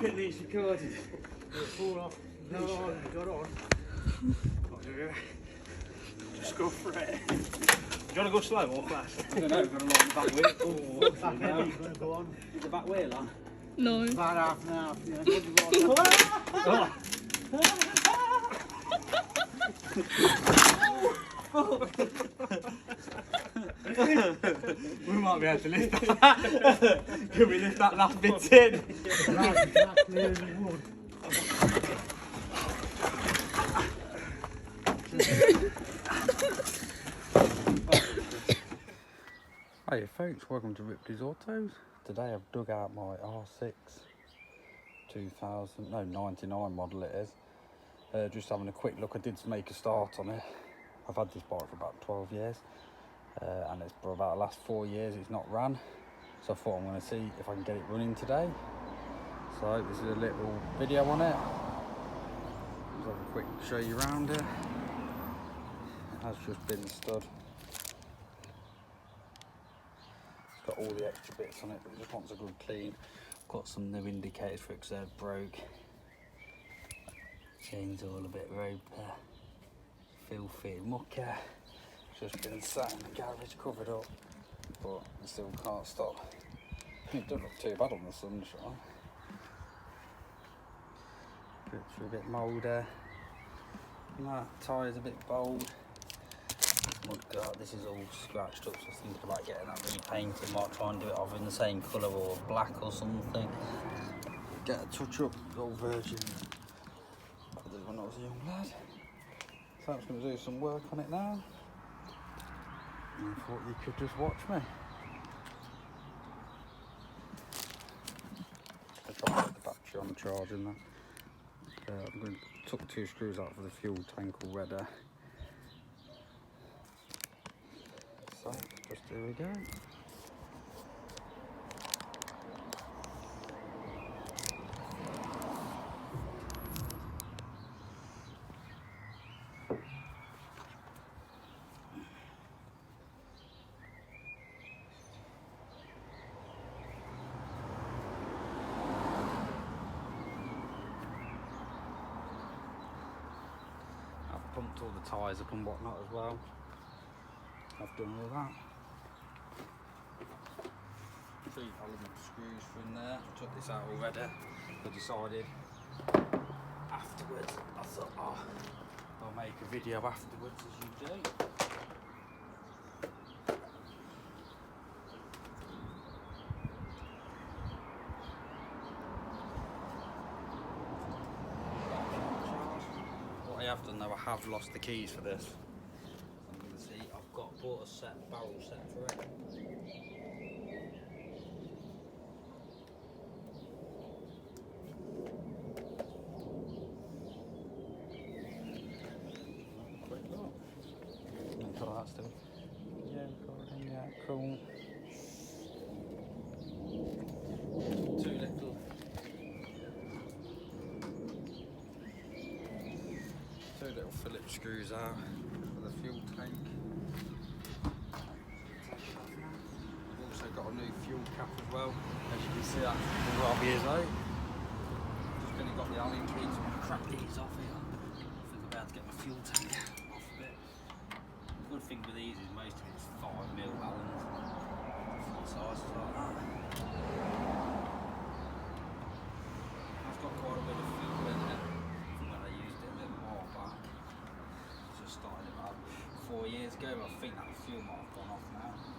Get these recorded. It'll fall off. No, on, got on. Just go for it. Do you want to go slow or fast? I don't know, we've got a lot on the back wheel. Oh, back end, you're going to go on. Is the back wheel on? No. About half and half, yeah. We might be able to lift that. Can we lift that last bit in? That's exactly as it would. Hey folks, welcome to Ripleys Autos. Today I've dug out my R6 99 model it is. Just having a quick look. I did make a start on it. I've had this bike for about 12 years and it's for about the last 4 years it's not ran, so I thought I'm going to see if I can get it running today. So this is a little video on it. Just have a quick show you around it. It has just been stud. Got all the extra bits on it, but it just wants a good clean. Got some new indicators for it because they're broke. Chain's all a bit ropey, filthy, mucky. Just been sat in the garage covered up, but I still can't stop. It doesn't look too bad on the sunshine. Bits are a bit mouldy. That tyre's a bit bold. Mudguard, this is all scratched up, so I was thinking about getting that repainted. Might try and do it either in the same colour or black or something. Get a touch up the old version I did when I was a young lad. So I'm just going to do some work on it now. And I thought you could just watch me. I tried to put the battery on charging that. I'm going to tuck 2 screws out for the fuel tank already. So, just here we go. I've pumped all the tyres up and whatnot as well. I've done all that. 3 element screws for in there. I took this out already. I decided afterwards, I thought, oh, I'll make a video afterwards as you do. What I have done though, I have lost the keys for this. See, I've bought a set, barrel set for it. Quick look. Look at that still. Yeah, recording, yeah, cool. 2 little Phillips screws out for the fuel tank. I've also got a new fuel cap as well. As you can see, that's 12 years old. Just going to got the aluminium key, so I'm going to crack these off here. I think I'm about to get my fuel tank off a bit. The good thing with these is most of it's 5mm Allens. Full sizes like that. I've got quite a bit of fuel in it from when I used it a little while back. Just started about 4 years ago, but I think that fuel might have gone off now. So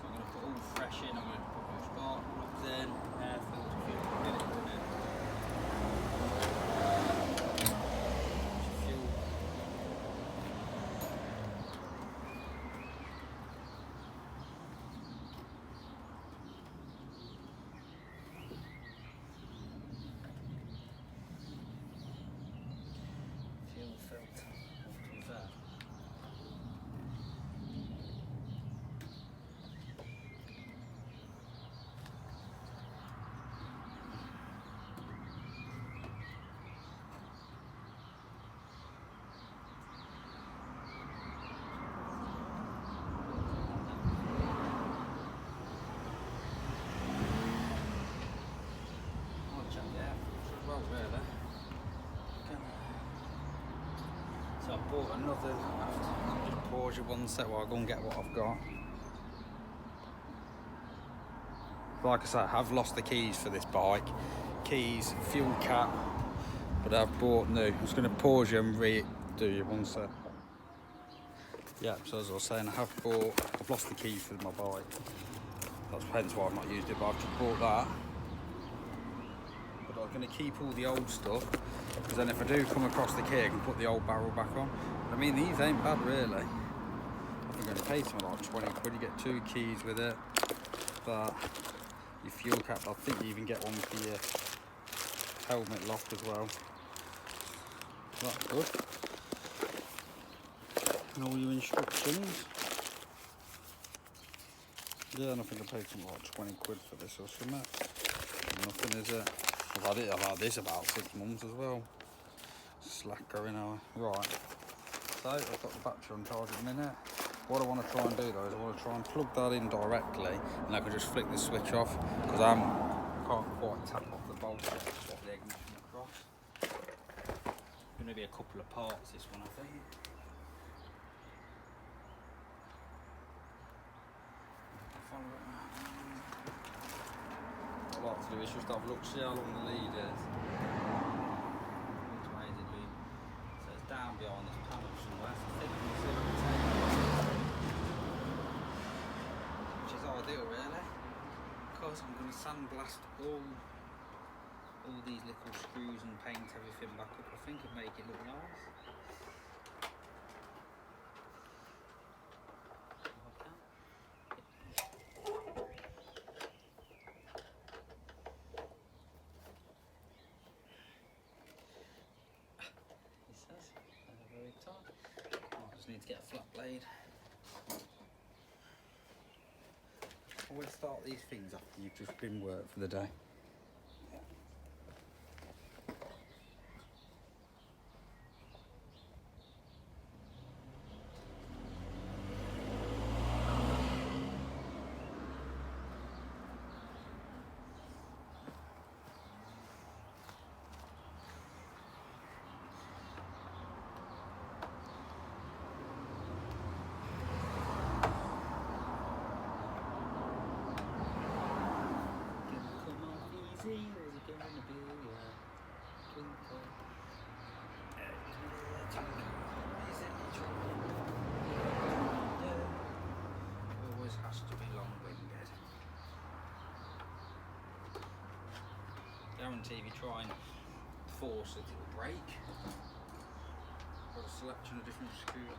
I'm going to put all fresh in. I'm going to put my spark plugs in, air filter, fuel, get it running. Fuel. Fuel filter. What's that? bought another. I'll just pause you one sec while I go and get what I've got. Like I say, I have lost the keys for this bike. Keys, fuel cap, but I've bought new. I'm just going to pause you and redo you one sec. Yeah, so as I was saying, I've lost the keys for my bike. That's hence why I've not used it, but I've just bought that. But I'm going to keep all the old stuff, because then if I do come across the key, I can put the old barrel back on. I mean, these ain't bad really. I think I'm going to pay something like 20 quid. You get 2 keys with it. But your fuel cap, I think you even get one for your helmet lock as well. That's good. And all your instructions. Yeah, and I think I paid something like 20 quid for this or something. Nothing, is it? I've had this about 6 months as well. Slack going on. Right. So I've got the battery on charge at the minute. What I want to try and do though is I want to try and plug that in directly, and I can just flick the switch off, because I can't quite tap off the bolt yet to swap the ignition across. Going to be a couple of parts this one, I think. What I'd like to do is just have a look, see how long the lead is. Which way is it lead? So it's down behind this panel somewhere, so I think we can see what it's which is ideal really, because I'm going to sandblast all these little screws and paint everything back up. I think it'll make it look nice. It says very tight. I just need to get a flat blade. Always start these things after you've just been work for the day. Always has to be long-winded. Guarantee if you try and force it, it'll break. Got a selection of different screws.